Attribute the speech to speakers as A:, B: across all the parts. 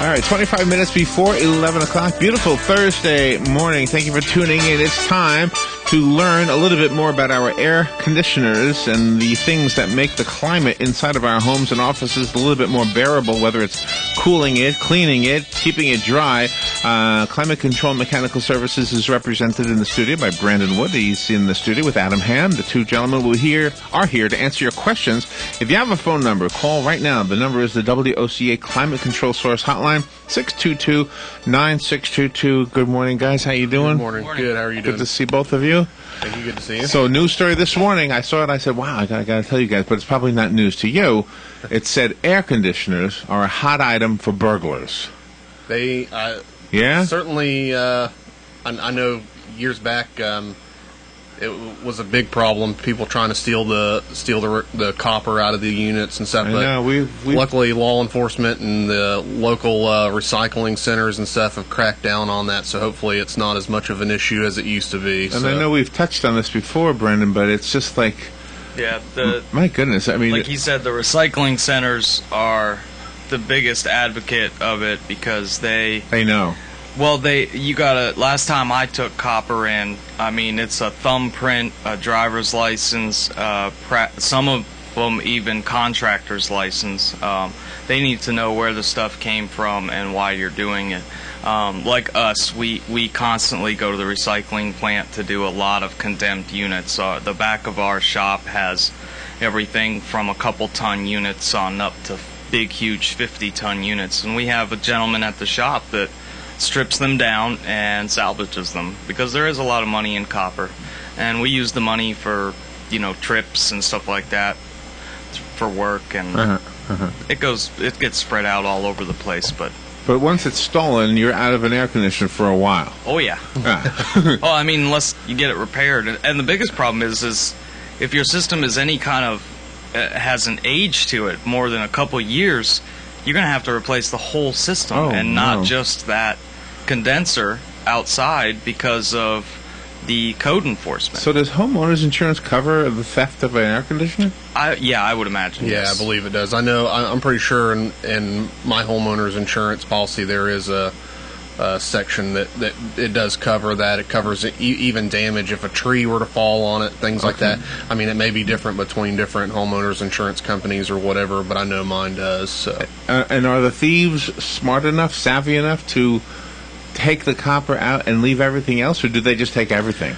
A: All right, 25 minutes before 11 o'clock. Beautiful Thursday morning. Thank you for tuning in. It's time to learn a little bit more about our air conditioners and the things that make the climate inside of our homes and offices a little bit more bearable, whether it's cooling it, cleaning it, keeping it dry. Climate Control Mechanical Services is represented in the studio by Brandon Wood. He's in the studio with Adam Ham. The two gentlemen are here to answer your questions. If you have a phone number, call right now. The number is the WOCA Climate Control Source Hotline, 622-9622. Good morning, guys. How you doing?
B: Good morning. Good. How are you doing?
A: Good to see both of you.
B: Thank you. Good to see you.
A: So, news story this morning. I saw it. I said, wow, I got to tell you guys, but it's probably not news to you. It said air conditioners are a hot item for burglars.
B: They,
A: yeah?
B: certainly, I know years back, it was a big problem. People trying to steal the copper out of the units and stuff.
A: I know. We've
B: luckily, law enforcement and the local recycling centers and stuff have cracked down on that. So hopefully, it's not as much of an issue as it used to be.
A: And I know we've touched on this before, Brendan, but it's just like,
C: yeah,
A: my goodness. I mean,
C: like he said, the recycling centers are the biggest advocate of it because they
A: know.
C: Well, last time I took copper in, I mean, it's a thumbprint, a driver's license, some of them even contractor's license. They need to know where the stuff came from and why you're doing it. Like us, we constantly go to the recycling plant to do a lot of condemned units. The back of our shop has everything from a couple ton units on up to big, huge 50-ton units. And we have a gentleman at the shop that strips them down and salvages them because there is a lot of money in copper, and we use the money for trips and stuff like that for work, and it gets spread out all over the place. But
A: once it's stolen, you're out of an air conditioner for a while.
C: Oh yeah. Oh, I mean, unless you get it repaired. And the biggest problem is if your system is any kind of has an age to it, more than a couple years, you're going to have to replace the whole system not just that condenser outside because of the code enforcement.
A: So does homeowners insurance cover the theft of an air conditioner?
C: I would imagine.
B: Yeah,
C: yes.
B: I believe it does. I'm pretty sure in my homeowner's insurance policy there is a section that it does cover that. It covers even damage if a tree were to fall on it, things like that. I mean, it may be different between different homeowners insurance companies or whatever, but I know mine does. So.
A: And are the thieves smart enough, savvy enough to take the copper out and leave everything else, or do they just take everything?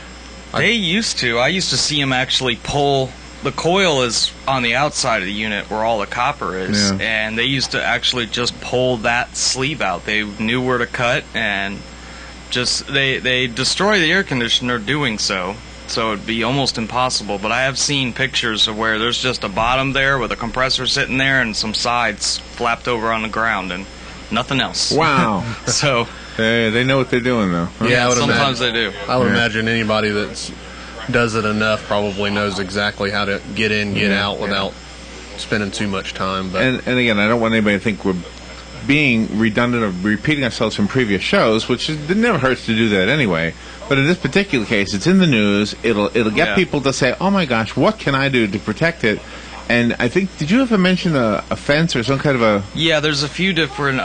C: They used to. I used to see them actually pull. The coil is on the outside of the unit where all the copper is, and they used to actually just pull that sleeve out. They knew where to cut, and just they destroy the air conditioner doing so it'd be almost impossible. But I have seen pictures of where there's just a bottom there with a compressor sitting there and some sides flapped over on the ground and nothing else.
A: Wow.
C: So
A: they know what they're doing, though.
C: Yeah, sometimes they do.
B: I would imagine anybody that's does it enough probably knows exactly how to get in, get out without spending too much time. But
A: and again, I don't want anybody to think we're being redundant or repeating ourselves from previous shows, which it never hurts to do that anyway. But in this particular case, it's in the news. It'll get people to say, "Oh my gosh, what can I do to protect it?" And I think, did you ever mention a fence or some kind of a...
C: Yeah, there's a few different...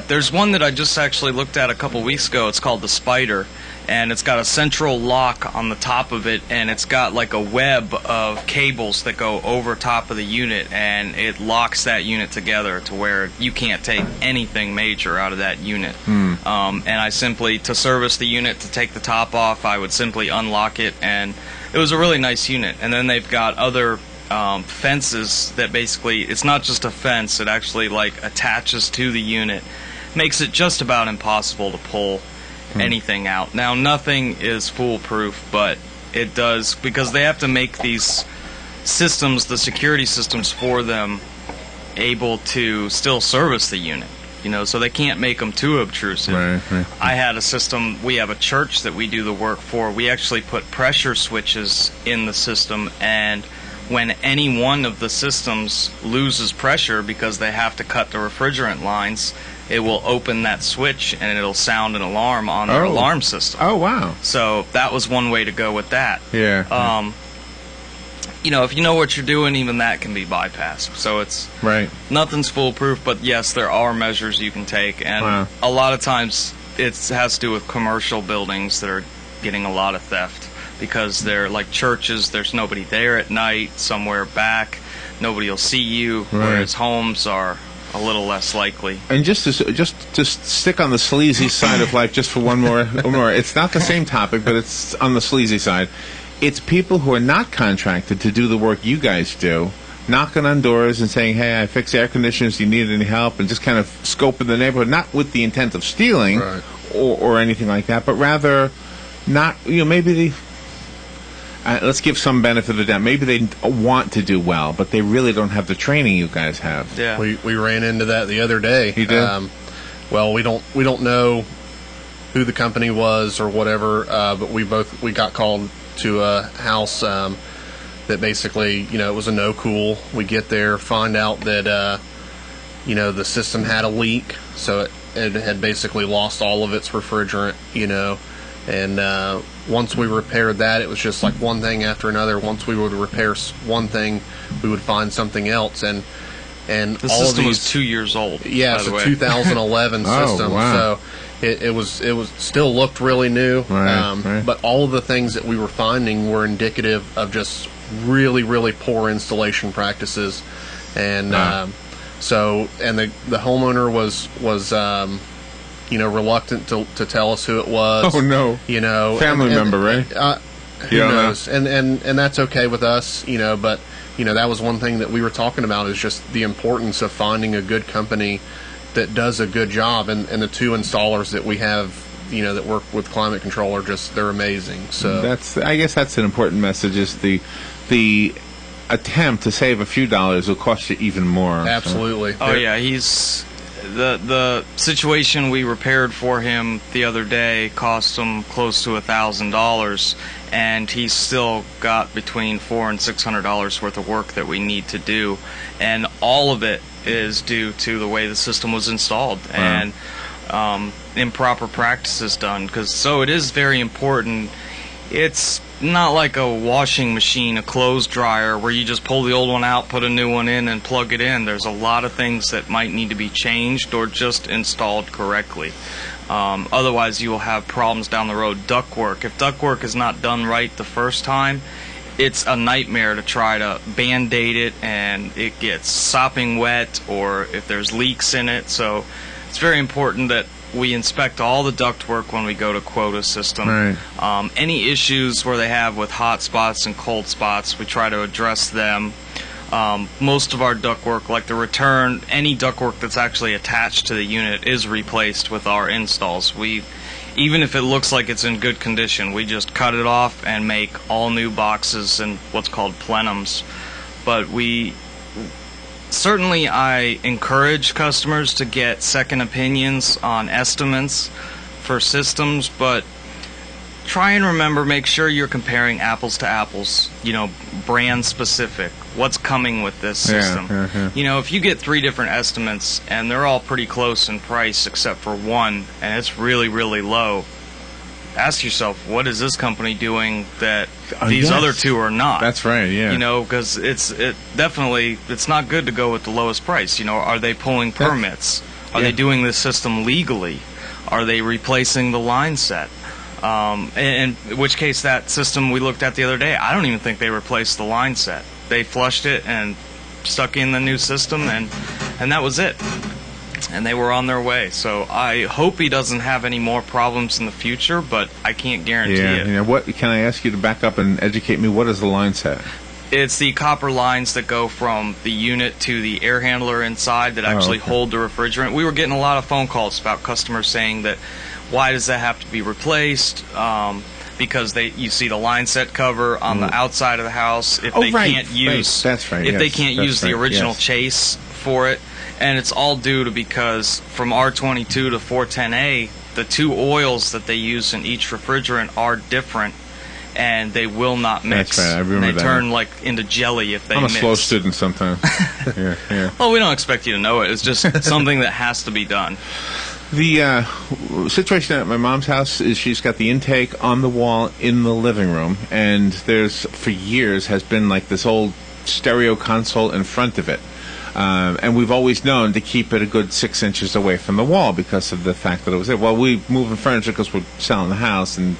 C: there's one that I just actually looked at a couple weeks ago. It's called the Spider, and it's got a central lock on the top of it, and it's got like a web of cables that go over top of the unit, and it locks that unit together to where you can't take anything major out of that unit. And I simply, to service the unit, to take the top off, I would simply unlock it, and it was a really nice unit. And then they've got other... fences that basically, it's not just a fence, it actually like attaches to the unit, makes it just about impossible to pull anything out. Now, nothing is foolproof, but it does, because they have to make these systems, the security systems for them, able to still service the unit. So they can't make them too obtrusive.
A: Right.
C: I had a system, we have a church that we do the work for, we actually put pressure switches in the system, and when any one of the systems loses pressure because they have to cut the refrigerant lines, it will open that switch and it'll sound an alarm on their alarm system.
A: Oh, wow.
C: So that was one way to go with that.
A: Yeah.
C: if you know what you're doing, even that can be bypassed. So it's
A: Right.
C: nothing's foolproof, but yes, there are measures you can take, and
A: Wow.
C: a lot of times it has to do with commercial buildings that are getting a lot of theft because they're like churches. There's nobody there at night, somewhere back. Nobody will see you,
A: Right.
C: whereas homes are a little less likely.
A: And just to stick on the sleazy side of life, just for one more. It's not the same topic, but it's on the sleazy side. It's people who are not contracted to do the work you guys do, knocking on doors and saying, "Hey, I fix air conditioners. Do you need any help?" And just kind of scoping the neighborhood, not with the intent of stealing
B: Right.
A: or anything like that, but rather not. Maybe they. Let's give some benefit of the doubt. Maybe they want to do well, but they really don't have the training you guys have.
C: Yeah.
B: We ran into that the other day.
A: You did?
B: Well, we don't know who the company was or whatever, but we got called to a house that basically, it was a no cool. We get there, find out that the system had a leak, so it had basically lost all of its refrigerant, and once we repaired that, it was just like one thing after another. Once we would repair one thing, we would find something else, and
C: The
B: all of
C: system
B: these,
C: was 2 years old.
B: yeah,
C: by
B: it's
C: the
B: a
C: way.
B: 2011
A: Oh,
B: system,
A: wow.
B: so it was still looked really new,
A: Right.
B: but all of the things that we were finding were indicative of just really, really poor installation practices, and
A: Wow.
B: the homeowner was reluctant to tell us who it was.
A: Oh no. Family member, right?
B: Who
A: You don't know?
B: knows? And that's okay with us, but that was one thing that we were talking about, is just the importance of finding a good company that does a good job, and the two installers that we have, that work with climate control are they're amazing. So
A: I guess that's an important message. Is the attempt to save a few dollars will cost you even more.
B: absolutely.
C: Oh yeah, he's the situation we repaired for him the other day cost him close to $1,000, and he's still got between $400 and $600 worth of work that we need to do, and all of it is due to the way the system was installed and improper practices done. So it is very important. It's not like a washing machine, a clothes dryer, where you just pull the old one out, put a new one in, and plug it in. There's a lot of things that might need to be changed or just installed correctly. Otherwise, you will have problems down the road. Ductwork. If ductwork is not done right the first time, it's a nightmare to try to band-aid it, and it gets sopping wet, or if there's leaks in it. So it's very important that we inspect all the ductwork when we go to quote a system.
A: Right.
C: Any issues where they have with hot spots and cold spots, we try to address them. Most of our ductwork, like the return, any ductwork that's actually attached to the unit is replaced with our installs. Even if it looks like it's in good condition, we just cut it off and make all new boxes and what's called plenums. But certainly I encourage customers to get second opinions on estimates for systems, but try and make sure you're comparing apples to apples, brand specific. What's coming with this system?
A: Yeah.
C: If you get 3 different estimates and they're all pretty close in price except for one, and it's really, really low, ask yourself, what is this company doing that these
A: yes.
C: other 2 are not?
A: That's right, yeah.
C: Because it's not good to go with the lowest price. Are they pulling permits? Are they doing this system legally? Are they replacing the line set? In which case, that system we looked at the other day, I don't even think they replaced the line set. They flushed it and stuck in the new system, and that was it. And they were on their way. So I hope he doesn't have any more problems in the future, but I can't guarantee it.
A: Yeah. What can I ask you to back up and educate me? What is the line set?
C: It's the copper lines that go from the unit to the air handler inside that actually hold the refrigerant. We were getting a lot of phone calls about customers saying that, why does that have to be replaced? Because you see the line set cover on the outside of the house. If they can't use,
A: that's right.
C: If they can't use the original chase for it, and it's all due to because from R22 to 410A, the 2 oils that they use in each refrigerant are different, and they will not mix.
A: That's right. I remember
C: they turn like into jelly if they
A: I'm a
C: mix.
A: slow student sometimes. Yeah.
C: Well, we don't expect you to know it. It's just something that has to be done.
A: The situation at my mom's house is she's got the intake on the wall in the living room, and there's, for years, has been like this old stereo console in front of it. And we've always known to keep it a good 6 inches away from the wall because of the fact that it was there. Well, we moving furniture because we're selling the house, and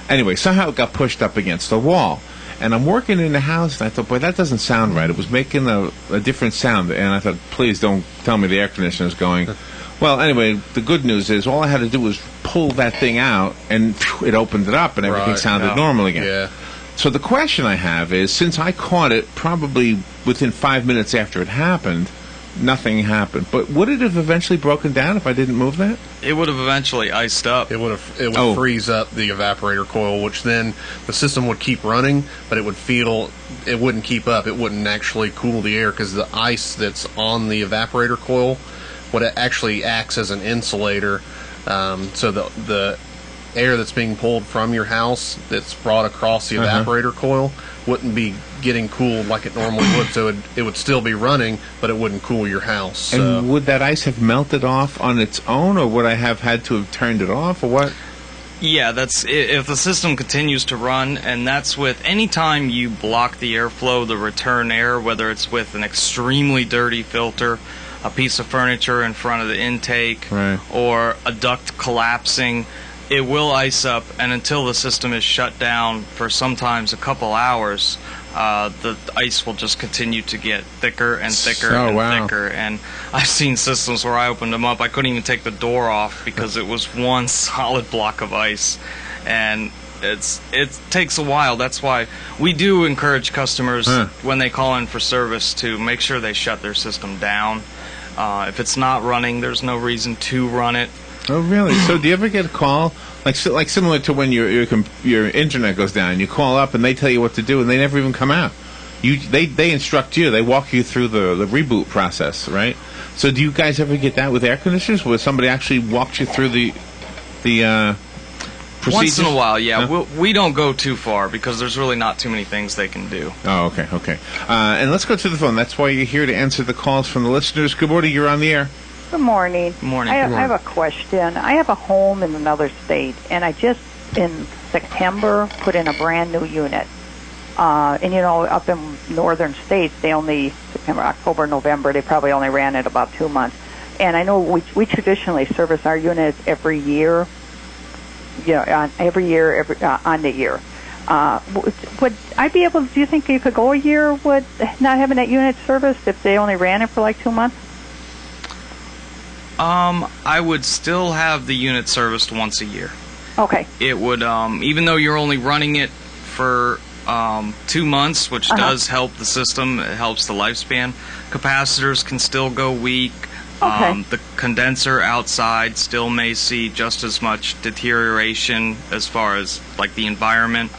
A: anyway, somehow it got pushed up against the wall. And I'm working in the house, and I thought, boy, that doesn't sound right. It was making a different sound, and I thought, please don't tell me the air conditioner's going. Well, anyway, the good news is all I had to do was pull that thing out, and it opened it up, and everything sounded normal again.
B: Yeah.
A: So the question I have is, since I caught it probably within 5 minutes after it happened, nothing happened. But would it have eventually broken down if I didn't move that?
C: It would have eventually iced up.
B: It would freeze up the evaporator coil, which then the system would keep running, but it wouldn't keep up. It wouldn't actually cool the air because the ice that's on the evaporator coil would actually acts as an insulator. So the air that's being pulled from your house that's brought across the evaporator coil wouldn't be getting cooled like it normally would. So it would still be running, but it wouldn't cool your house. So.
A: And would that ice have melted off on its own, or would I have had to have turned it off, or what?
C: Yeah, that's if the system continues to run, and that's with any time you block the airflow, the return air, whether it's with an extremely dirty filter, a piece of furniture in front of the intake,
A: right,
C: or a duct collapsing, it will ice up, and until the system is shut down for sometimes a couple hours, the ice will just continue to get thicker and thicker thicker. And I've seen systems where I opened them up, I couldn't even take the door off because it was one solid block of ice. And it takes a while. That's why we do encourage customers when they call in for service to make sure they shut their system down. If it's not running, there's no reason to run it.
A: Oh, really? So do you ever get a call, like similar to when your internet goes down, you call up and they tell you what to do and they never even come out? They instruct you, they walk you through the reboot process, right? So do you guys ever get that with air conditioners, where somebody actually walks you through the procedures?
C: Once in a while, yeah. We don't go too far because there's really not too many things they can do.
A: Oh, okay. And let's go to the phone. That's why you're here, to answer the calls from the listeners. Good morning, you're on the air.
D: Good morning.
C: Good morning.
D: I have a question. I have a home in another state, and I just, in September, put in a brand new unit. And, up in northern states, they only, September, October, November, they probably only ran it about 2 months. And I know we traditionally service our units every year, on the year. Would I be able, do you think you could go a year with not having that unit serviced if they only ran it for like 2 months?
C: I would still have the unit serviced once a year.
D: Okay.
C: It would, even though you're only running it for 2 months, which does help the system, it helps the lifespan. Capacitors can still go weak.
D: Okay.
C: The condenser outside still may see just as much deterioration as far as like the environment.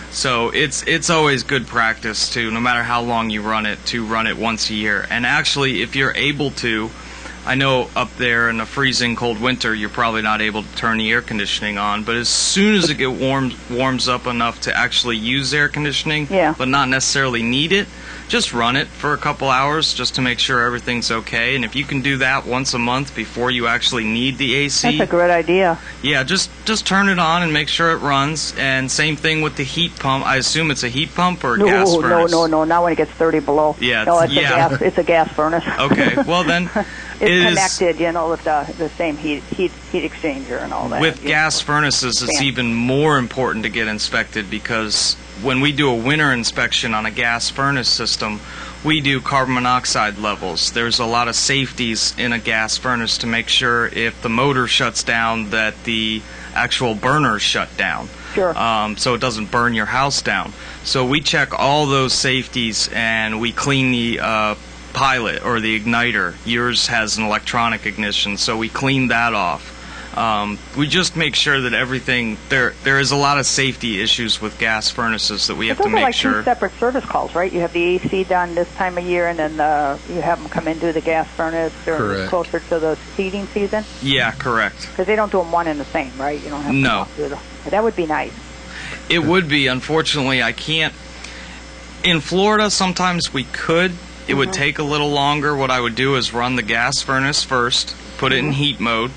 C: So it's always good practice to, no matter how long you run it, to run it once a year. And actually, if you're able to, I know up there in a freezing cold winter, you're probably not able to turn the air conditioning on, but as soon as it warms up enough to actually use air conditioning, but not necessarily need it, just run it for a couple hours just to make sure everything's okay. And if you can do that once a month before you actually need the AC,
D: that's a great idea.
C: Yeah, just turn it on and make sure it runs. And same thing with the heat pump. I assume it's a heat pump or a gas furnace?
D: No. Not when it gets 30 below.
C: Yeah,
D: it's a gas furnace.
C: Okay, well then.
D: It's connected, with the same heat exchanger and all that.
C: With gas furnaces, it's even more important to get inspected, because when we do a winter inspection on a gas furnace system, we do carbon monoxide levels. There's a lot of safeties in a gas furnace to make sure if the motor shuts down that the actual burners shut down.
D: Sure.
C: So it doesn't burn your house down. So we check all those safeties and we clean the pilot or the igniter. Yours has an electronic ignition, so we clean that off. We just make sure that everything, there is a lot of safety issues with gas furnaces that we have to make sure.
D: Those are like 2 separate service calls, right? You have the AC done this time of year, and then you have them come in and do the gas furnace closer to the heating season?
C: Yeah, correct.
D: Because they don't do them one and the same, right? You don't have to do that would be nice.
C: It would be. Unfortunately, I can't. In Florida, sometimes we could. It would take a little longer. What I would do is run the gas furnace first, put it in heat mode,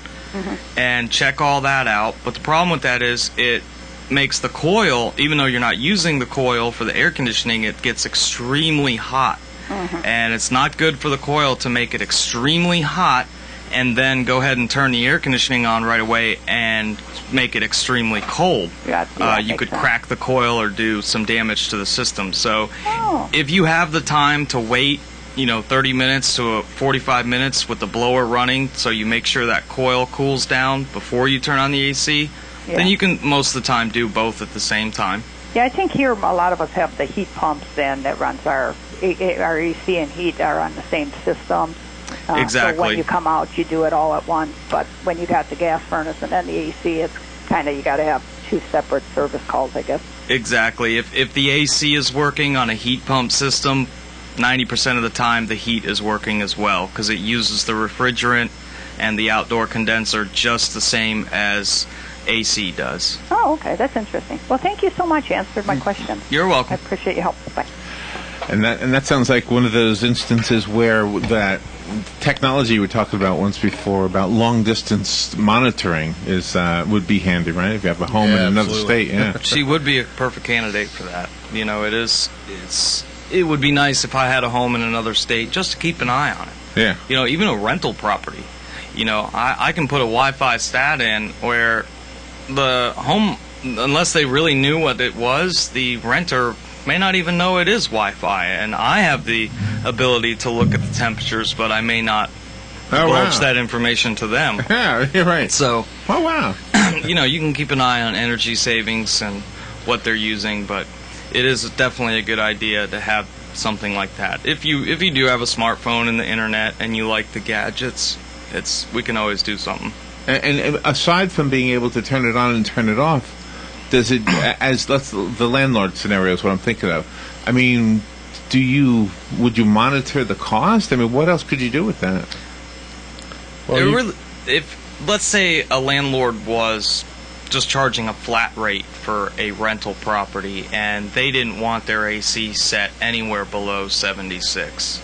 C: and check all that out. But the problem with that is it makes the coil, even though you're not using the coil for the air conditioning, it gets extremely hot. And it's not good for the coil to make it extremely hot and then go ahead and turn the air conditioning on right away and make it extremely cold. You could crack the coil or do some damage to the system. So if you have the time to wait, 30 minutes to 45 minutes with the blower running, so you make sure that coil cools down before you turn on the AC, then you can most of the time do both at the same time.
D: Yeah, I think here a lot of us have the heat pumps then that runs our AC and heat are on the same system.
C: Exactly.
D: So when you come out, you do it all at once. But when you got the gas furnace and then the AC, it's kind of, you got to have two separate service calls, I guess.
C: Exactly. If the AC is working on a heat pump system, 90% of the time the heat is working as well, because it uses the refrigerant and the outdoor condenser just the same as AC does.
D: Oh, okay. That's interesting. Well, thank you so much. You answered my question.
C: You're welcome.
D: I appreciate your help. Bye.
A: And that sounds like one of those instances where that technology we talked about once before about long distance monitoring would be handy, right? If you have a home in another state,
C: She would be a perfect candidate for that. It would be nice if I had a home in another state just to keep an eye on it.
A: Yeah.
C: Even a rental property. I can put a Wi-Fi stat in where the home, unless they really knew what it was, the renter may not even know it is Wi-Fi, and I have the ability to look at the temperatures, but I may not divulge that information to them.
A: Yeah, you're right.
C: So,
A: wow.
C: You can keep an eye on energy savings and what they're using, but it is definitely a good idea to have something like that. If you do have a smartphone and the internet and you like the gadgets, we can always do something.
A: And aside from being able to turn it on and turn it off, does it, the landlord scenario is what I'm thinking of. I mean, would you monitor the cost? I mean, what else could you do with that?
C: Well, if let's say a landlord was just charging a flat rate for a rental property and they didn't want their AC set anywhere below 76,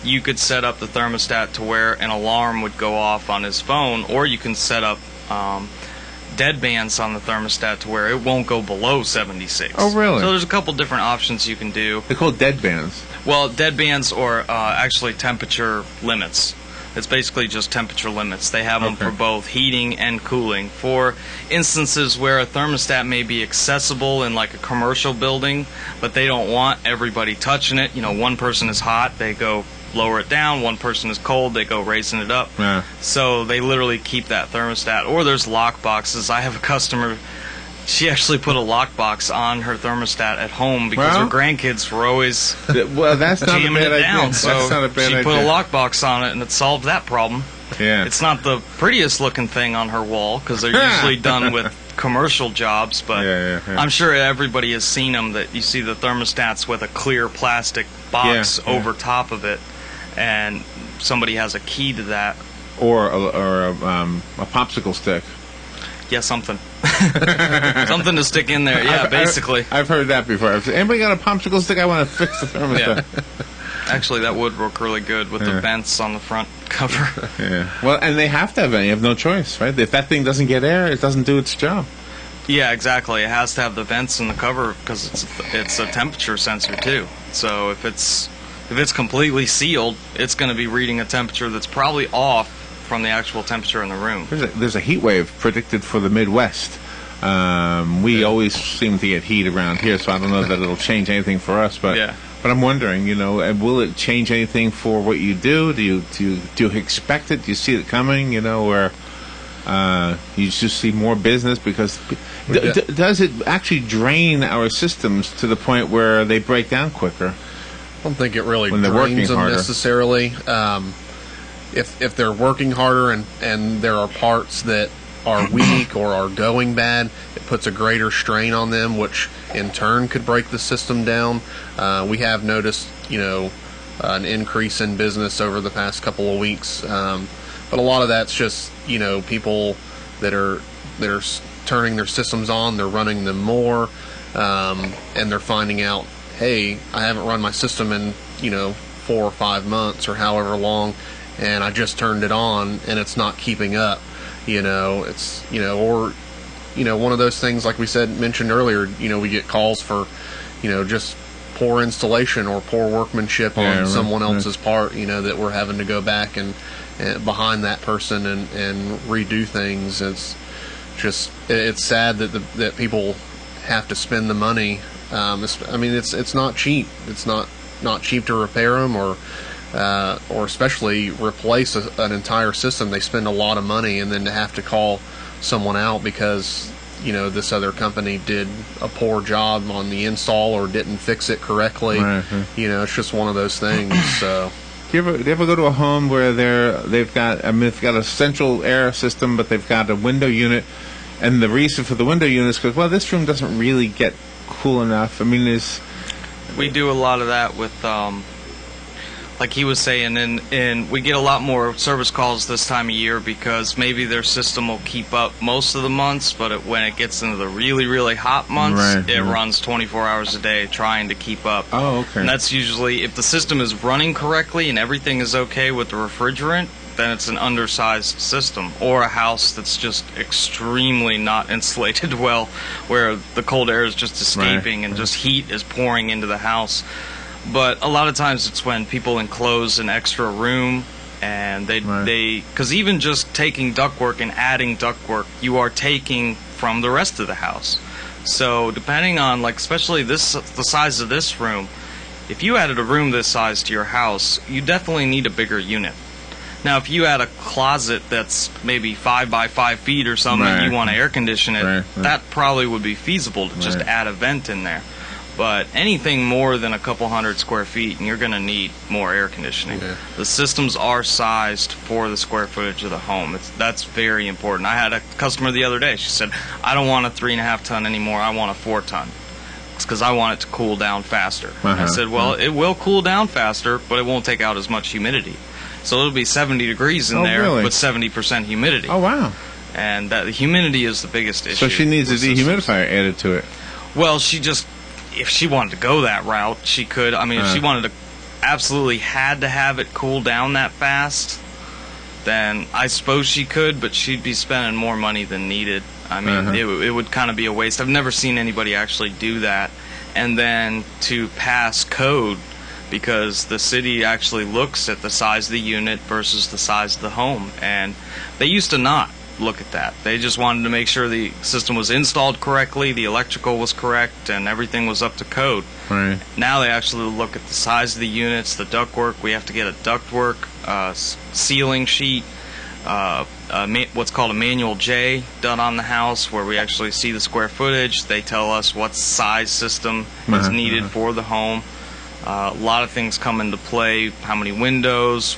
C: you could set up the thermostat to where an alarm would go off on his phone, or you can set up dead bands on the thermostat to where it won't go below 76.
A: Oh, really?
C: So there's a couple different options you can do.
A: They're called dead bands.
C: Well, dead bands or actually temperature limits. It's basically just temperature limits. They have them for both heating and cooling. For instances where a thermostat may be accessible in like a commercial building, but they don't want everybody touching it. One person is hot, they go lower it down. One person is cold, they go raising it up.
A: Yeah.
C: So they literally keep that thermostat. Or there's lock boxes. I have a customer, she actually put a lock box on her thermostat at home because her grandkids were always
A: that's not
C: jamming
A: a bad
C: it down.
A: idea.
C: So
A: that's not a bad
C: she
A: idea.
C: put a lock box on it and it solved that problem.
A: Yeah.
C: It's not the prettiest looking thing on her wall because they're usually done with commercial jobs, but I'm sure everybody has seen them, that you see the thermostats with a clear plastic box over top of it, and somebody has a key to that.
A: Or a popsicle stick.
C: Yeah, something. Something to stick in there. Yeah, basically.
A: I've heard that before. Anybody got a popsicle stick? I want to fix the thermostat.
C: Actually, that would work really good with the vents on the front cover.
A: Yeah. Well, and they have to have it. You have no choice, right? If that thing doesn't get air, it doesn't do its job.
C: Yeah, exactly. It has to have the vents in the cover because it's a temperature sensor too. So if it's completely sealed, it's going to be reading a temperature that's probably off from the actual temperature in the room.
A: There's a heat wave predicted for the Midwest. We always seem to get heat around here, so I don't know that it'll change anything for us. But I'm wondering, will it change anything for what you do? Do you expect it? Do you see it coming? Where you just see more business because does it actually drain our systems to the point where they break down quicker?
B: I don't think it really drains them necessarily. If they're working harder and there are parts that are weak or are going bad, it puts a greater strain on them, which in turn could break the system down. We have noticed, an increase in business over the past couple of weeks, but a lot of that's just people that are turning their systems on, they're running them more, and they're finding out, hey, I haven't run my system in 4 or 5 months or however long, and I just turned it on and it's not keeping up. It's or one of those things like we mentioned earlier. We get calls for just poor installation or poor workmanship on someone else's part. That we're having to go back and behind that person and redo things. It's sad that people have to spend the money. It's not cheap. It's not cheap to repair them or especially replace an entire system. They spend a lot of money, and then to have to call someone out because this other company did a poor job on the install or didn't fix it correctly. Right. It's just one of those things. So.
A: Do you ever go to a home where they've got a central air system, but they've got a window unit, and the reason for the window unit is because, well, this room doesn't really get cool enough.
C: We do a lot of that with, like he was saying, and we get a lot more service calls this time of year because maybe their system will keep up most of the months, but when it gets into the really, really hot months, it runs 24 hours a day trying to keep up.
A: Oh, okay.
C: And that's usually, if the system is running correctly and everything is okay with the refrigerant, then it's an undersized system, or a house that's just extremely not insulated well, where the cold air is just escaping and just heat is pouring into the house. But a lot of times it's when people enclose an extra room, and because even just taking ductwork and adding ductwork, you are taking from the rest of the house. So depending on, especially the size of this room, if you added a room this size to your house, you definitely need a bigger unit. Now, if you had a closet that's maybe 5 by 5 feet or something, and you want to air condition it, that probably would be feasible to just add a vent in there. But anything more than a couple hundred square feet, and you're going to need more air conditioning. Yeah. The systems are sized for the square footage of the home. That's very important. I had a customer the other day. She said, I don't want a 3.5 ton anymore. I want a 4 ton. It's because I want it to cool down faster. I said, well, it will cool down faster, but it won't take out as much humidity. So it'll be 70 degrees in there with 70% humidity.
A: Oh, wow.
C: And the humidity is the biggest issue.
A: So she needs a dehumidifier added to it.
C: Well, if she wanted to go that route, she could. If she wanted to, absolutely had to have it cool down that fast, then I suppose she could, but she'd be spending more money than needed. It would kind of be a waste. I've never seen anybody actually do that. And then to pass code, because the city actually looks at the size of the unit versus the size of the home, and they used to not look at that. They just wanted to make sure the system was installed correctly, the electrical was correct, and everything was up to code.
A: Right.
C: Now they actually look at the size of the units, the ductwork. We have to get a ductwork ceiling sheet, what's called a manual J done on the house, where we actually see the square footage. They tell us what size system is needed for the home. A lot of things come into play: how many windows,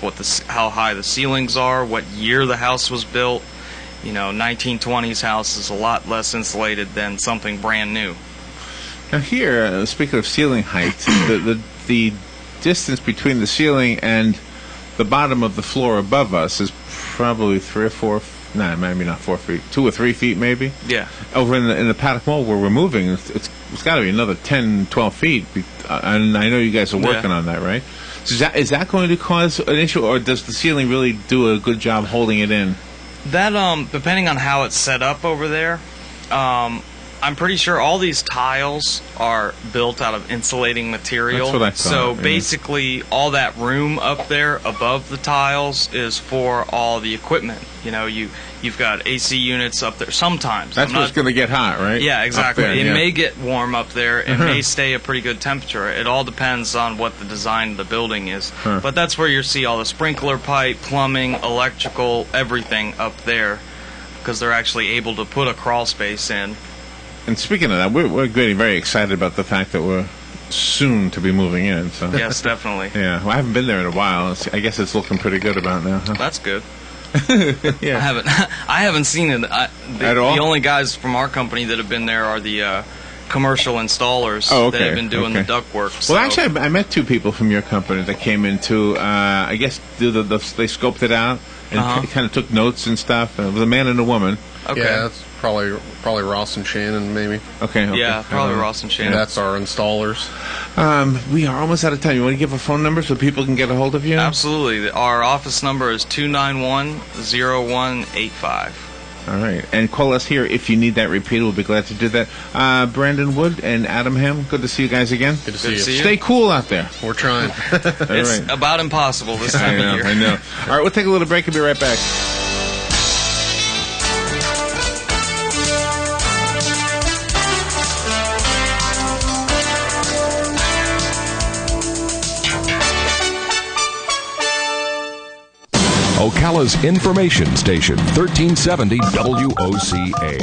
C: how high the ceilings are, what year the house was built. 1920s house is a lot less insulated than something brand new.
A: Now here, speaking of ceiling height, the distance between the ceiling and the bottom of the floor above us is probably 3 or 4. No, maybe not 4 feet. 2 or 3 feet, maybe.
C: Yeah.
A: Over in the paddock wall where we're moving, it's got to be another 10, 12 feet. And I know you guys are working on that, right? So is that going to cause an issue, or does the ceiling really do a good job holding it in?
C: That depending on how it's set up over there, I'm pretty sure all these tiles are built out of insulating material.
A: That's what I thought.
C: So basically, all that room up there above the tiles is for all the equipment. You've got AC units up there sometimes.
A: That's what's going to get hot, right?
C: Yeah, exactly. It may get warm up there. It may stay a pretty good temperature. It all depends on what the design of the building is. But that's where you see all the sprinkler pipe, plumbing, electrical, everything up there, because they're actually able to put a crawl space in.
A: And speaking of that, we're getting very excited about the fact that we're soon to be moving in. So.
C: Yes, definitely.
A: Yeah, well, I haven't been there in a while. I guess it's looking pretty good about now. Huh?
C: That's good.
A: Yeah.
C: I haven't seen it
A: at all.
C: The only guys from our company that have been there are the commercial installers that have been doing the duct work.
A: Well, actually, I met 2 people from your company that came in to, I guess, they scoped it out and kind of took notes and stuff. It was a man and a woman.
B: Okay. Yeah, that's probably Ross and Shannon, maybe.
A: Okay.
C: Yeah, probably Ross and Shannon.
B: And that's our installers.
A: We are almost out of time. You want to give a phone number so people can get a hold of you?
C: Absolutely. Our office number is 291-0185.
A: All right. And call us here if you need that repeated. We'll be glad to do that. Brandon Wood and Adam Ham, good to see you guys again.
B: Good to see you.
A: Stay cool out there.
B: We're trying.
C: It's
A: right.
C: about impossible this time of year.
A: I know. All right, we'll take a little break and be right back.
E: Ocala's information station, 1370 WOCA.